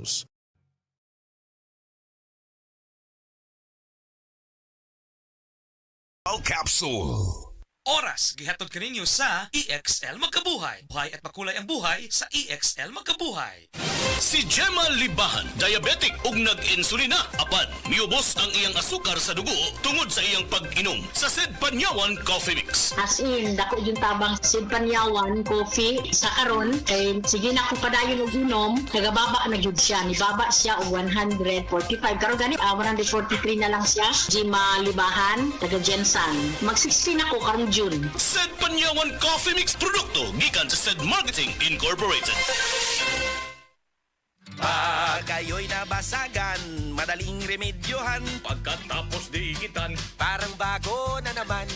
News. Capsule. Oras, gihatod kaninyo sa EXL Magkabuhay. Buhay at makulay ang buhay sa EXL Magkabuhay. Si Gemma Libahan, diabetic ug nag-insulina. Apan, miubos ang iyang asukar sa dugo tungod sa iyang pag-inom sa Sid Panyawan Coffee Mix. As in, dako yung tabang Sid Panyawan coffee sa karon kay sige na ko padayon og inom, nagababa na gyud siya, nibaba siya og 145 karon gani 143 na lang siya. Gemma Libahan, taga Jensan. Mag-16 ako karong June. Sid Panyawan Coffee Mix produkto gikan sa Sid Marketing Incorporated. Pag kayo'y nabasagan, madaling remedyohan. Pagkatapos dikitan, Parang bago na naman.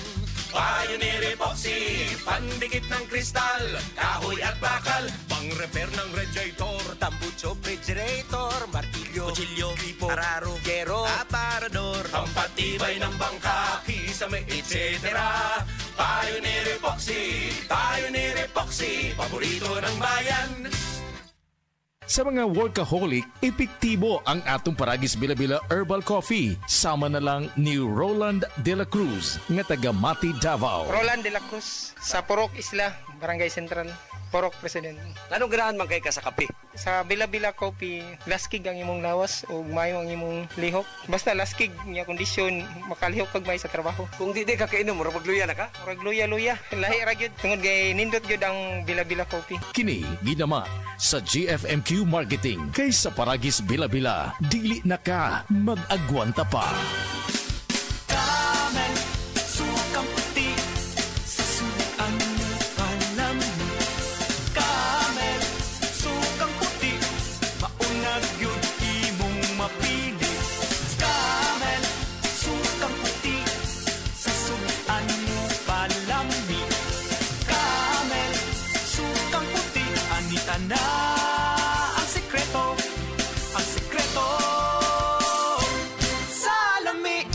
Pioneer Epoxy, pandikit ng kristal, kahoy at bakal, pang-repair ng radiator, tambucho, refrigerator, martilyo, kutsilyo, gripo, araro, gero, aparador, pampatibay ng bangka, kisame, etc. Pioneer Epoxy, paborito ng bayan. Sa mga workaholic, epektibo ang atong Paragis Bila-Bila Herbal Coffee. Sama na lang ni Roland De La Cruz, nga taga Mati, Davao. Roland de la Cruz sa Purok Isla, Barangay Central, Purok President. Anong ganahan man kay ka sa kape? Sa Bila-Bila Coffee, laskig ang imong lawas o mayo ang imong lihok. Basta laskig niya kondisyon, makalihok kag may sa trabaho. Kung di ka kainom, mura pagluya na ka? Murag luya-luya, lahi ra gyud tungod kay nindot gyud ang Bila-Bila Coffee. Kini ginama sa GFMQ Marketing. Kay sa Paragis Bila-Bila, dili na ka mag-agwanta pa. Sukang puti sa sunuan panami. Camel, sukang puti, maunag yun imong mapili. Camel, sukang puti sa sunuan panami. Camel, sukang puti, anita na ang sekreto sa lami.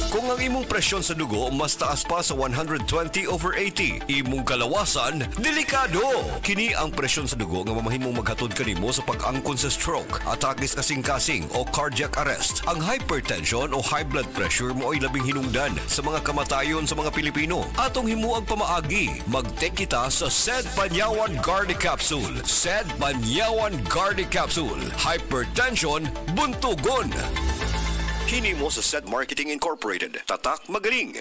Kung ang imong presyon sa dugo mas taas pa sa 120/80, imong kalawasan, delikado. Kini ang presyon sa dugo nga mamahimong maghatod kanimo sa pag-angkon sa stroke, atake sa kasing-kasing o cardiac arrest. Ang hypertension o high blood pressure mo ay labing hinungdan sa mga kamatayon sa mga Pilipino. Atong himuang pamaagi, mag-take kita sa Sed Panyawan Gardi Capsule. Sed Panyawan Gardi Capsule. Hypertension, buntugon. Hini mo sa Sed Marketing Incorporated. Tatak magaling.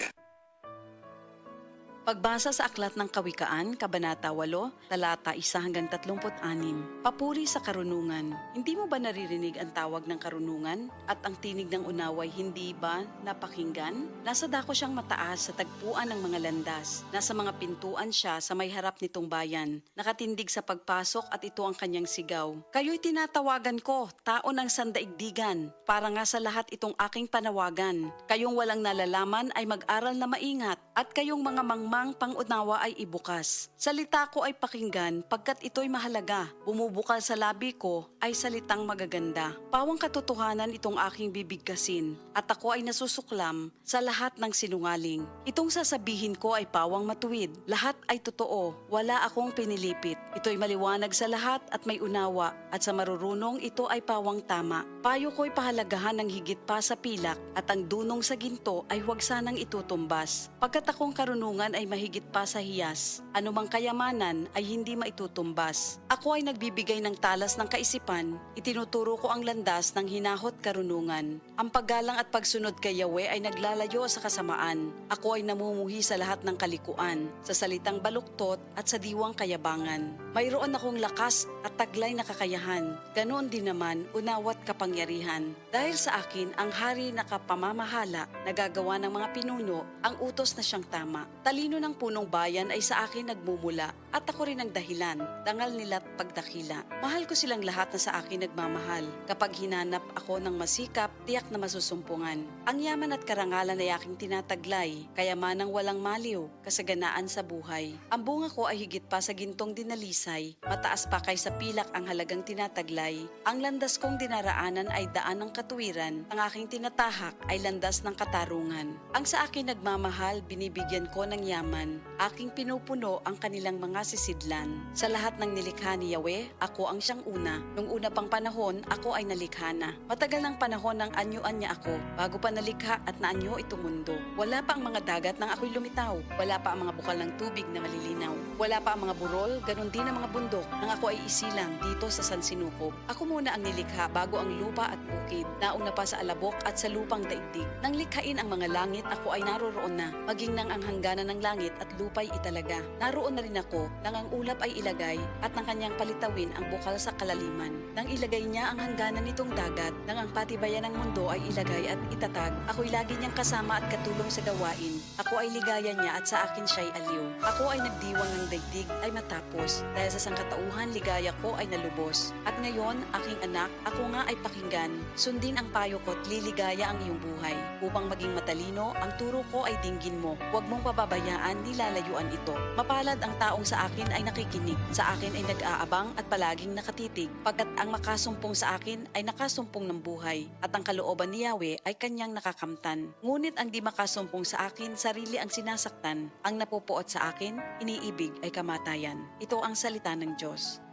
Pagbasa sa Aklat ng Kawikaan, Kabanata 8, Talata 1 hanggang 36. Papuri sa karunungan. Hindi mo ba naririnig ang tawag ng karunungan at ang tinig ng unaway hindi ba napakinggan? Nasa dako siyang mataas sa tagpuan ng mga landas. Nasa mga pintuan siya sa may harap nitong bayan. Nakatindig sa pagpasok at ito ang kanyang sigaw. Kayo'y tinatawagan ko, tao ng sandaigdigan. Para nga sa lahat itong aking panawagan. Kayong walang nalalaman ay mag-aral na maingat at kayong mga mangmang pangunawa ay ibukas. Salita ko ay pakinggan pagkat ito'y mahalaga. Bumubukal sa labi ko ay salitang magaganda. Pawang katotohanan itong aking bibigkasin at ako ay nasusuklam sa lahat ng sinungaling. Itong sasabihin ko ay pawang matuwid. Lahat ay totoo. Wala akong pinilipit. Ito'y maliwanag sa lahat at may unawa at sa marurunong ito ay pawang tama. Payo ko'y pahalagahan ng higit pa sa pilak at ang dunong sa ginto ay huwag sanang itutumbas. Pagkat akong karunungan ay mahigit pa sa hiyas. Anumang kayamanan ay hindi maitutumbas. Ako ay nagbibigay ng talas ng kaisipan, itinuturo ko ang landas ng hinahot karunungan. Ang paggalang at pagsunod kay Yahweh ay naglalayo sa kasamaan. Ako ay namumuhi sa lahat ng kalikuan, sa salitang baluktot at sa diwang kayabangan. Mayroon akong lakas at taglay na kakayahan. Ganoon din naman unawat kapangyarihan. Dahil sa akin ang hari na kapamamahala, nagagawa ng mga pinuno ang utos na siyang tama. Talino ng punong bayan ay sa akin nagmumula at ako rin ang dahilan, dangal nila't pagdakila. Mahal ko silang lahat na sa akin nagmamahal. Kapag hinanap ako ng masikap, tiyak na masusumpungan. Ang yaman at karangalan ay aking tinataglay, kayamanang walang maliw, kasaganaan sa buhay. Ang bunga ko ay higit pa sa gintong dinalisay, mataas pa kaysa pilak ang halagang tinataglay. Ang landas kong dinaraanan ay daan ng katuwiran, ang aking tinatahak ay landas ng katarungan. Ang sa akin nagmamahal, binibigyan ko ng yaman. Aking pinupuno ang kanilang mga masisidlan. Sa lahat ng nilikha ni Yahweh, ako ang siyang una. Nung una pang panahon, ako ay nalikha na. Matagal ng panahon nang anyuan niya ako, bago pa nalikha at naanyo itong mundo. Wala pa ang mga dagat nang ako'y lumitaw. Wala pa ang mga bukal ng tubig na malilinaw. Wala pa ang mga burol, ganun din ang mga bundok nang ako ay isilang dito sa San Sinukob. Ako muna ang nilikha bago ang lupa at bukid. Nauna pa sa alabok at sa lupang daigdig. Nang likhain ang mga langit, ako ay naroroon na. Maging nang ang hangganan ng langit at lupa'y italaga. Naroon na rin ako nang ang ulap ay ilagay at nang kanyang palitawin ang bukal sa kalaliman. Nang ilagay niya ang hangganan nitong dagat, nang ang patibayan ng mundo ay ilagay at itatag, ako'y lagi niyang kasama at katulong sa gawain. Ako ay ligaya niya at sa akin siya'y aliw. Ako ay nagdiwang ng daigdig ay matapos. Dahil sa sangkatauhan, ligaya ko ay nalubos. At ngayon, aking anak, ako nga ay pakinggan. Sundin ang payo ko't liligaya ang iyong buhay. Upang maging matalino, ang turo ko ay dinggin mo. Huwag mong pababayaan, nilalayuan ito. Mapalad ang taong sa akin ay nakikinig. Sa akin ay nag-aabang at palaging nakatitig. Pagkat ang makasumpong sa akin ay nakasumpong ng buhay. At ang kalooban ni Yahweh ay kanyang nakakamtan. Ngunit ang di makasumpong sa akin, sarili ang sinasaktan. Ang napupuot sa akin, iniibig ay kamatayan. Ito ang salita ng Diyos.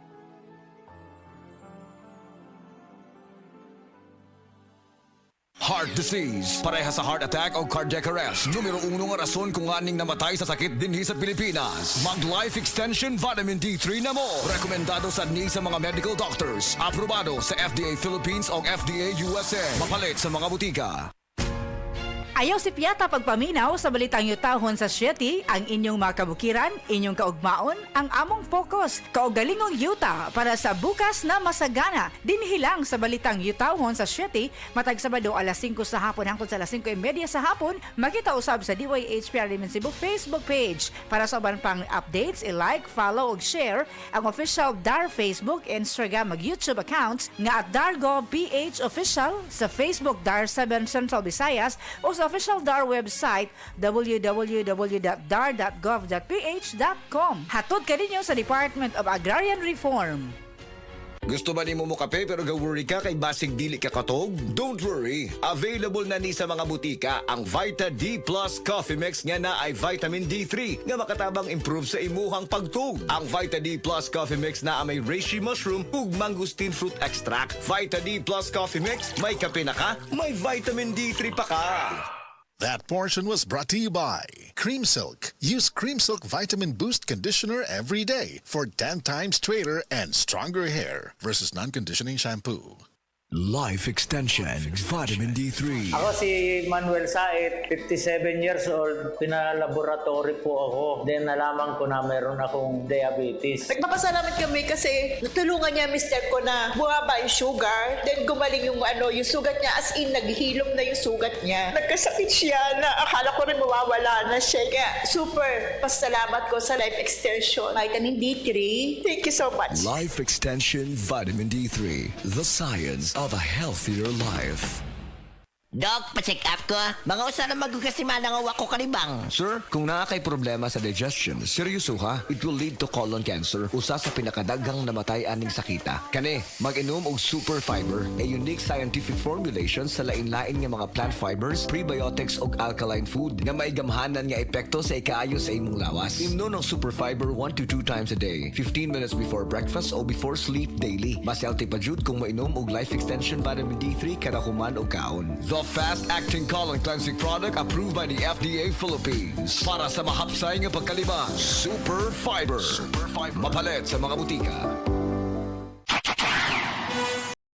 Heart disease, pareha sa heart attack o cardiac arrest. Numero 1 nga rason kung aning namatay sa sakit dinhi sa Pilipinas. Mag Life Extension Vitamin D3 na mo. Rekomendado sa sa mga medical doctors. Aprobado sa FDA Philippines o FDA USA. Mapalit sa mga butika. Ayaw si Piata pagpaminaw sa balitang yutahon sa Sieti, ang inyong mga kabukiran, inyong kaugmaon, ang among focus, kaugalingong yuta para sa bukas na masagana. Dinhilang sa balitang yutahon sa Sieti, matag Sabado alas 5 sa hapon hangtod sa alas 5:30 sa hapon, makita usab sa DYHPR Cebu Facebook page. Para sa uban pang updates, i-like, follow ug share ang official DAR Facebook, Instagram ug YouTube accounts nga at DARGO.ph official sa Facebook DAR 7 Central Visayas o sa official DAR website www.dar.gov.ph.com. Hatod ka ninyo sa Department of Agrarian Reform. Gusto ba ni mo kape pero ga-worry ka kay basig dili ka katog? Don't worry! Available na ni sa mga butika ang Vita D Plus Coffee Mix nga na ay vitamin D3 nga makatabang improve sa imuhang pagtug. Ang Vita D Plus Coffee Mix na may reishi mushroom ug mangosteen fruit extract. Vita D Plus Coffee Mix, may kape na ka, may vitamin D3 pa ka. That portion was brought to you by Cream Silk. Use Cream Silk Vitamin Boost Conditioner every day for 10 times straighter and stronger hair versus non-conditioning shampoo. Life Extension Vitamin D3. Ako si Manuel Said, 57 years old. Pinalaboratory po ako. Then nalaman ko na meron akong diabetes. Nagpapasalamat kami kasi natulungan niya mister ko na bumaba yung sugar. Then gumaling yung yung sugat niya, as in naghihilom na yung sugat niya. Nagkasakit siya na akala ko rin mawawala na siya. Kaya super pasalamat ko sa Life Extension Vitamin D3. Thank you so much. Life Extension Vitamin D3. The science of a healthier life. Doc, pa-check up ko. Mga usa na magkakasimana nga wako kalibang. Sir, kung naa kay problema sa digestion, seryoso ha, it will lead to colon cancer, usa sa pinakadaghang namatay aning sakita. Kani, mag-inom og super fiber, a unique scientific formulation sa lain-lain nga mga plant fibers, prebiotics ug alkaline food nga may gamhanan nga epekto sa ikaayo sa imong lawas. Imnon ng super fiber 1 to 2 times a day, 15 minutes before breakfast o before sleep daily. Mas healthy pa jud kung mainom og Life Extension Vitamin D3 kada human og kaon. The fast-acting colon cleansing product approved by the FDA Philippines. Para sa mahapsay nga pagkalibang, Super Fiber. Mapalit sa mga butika.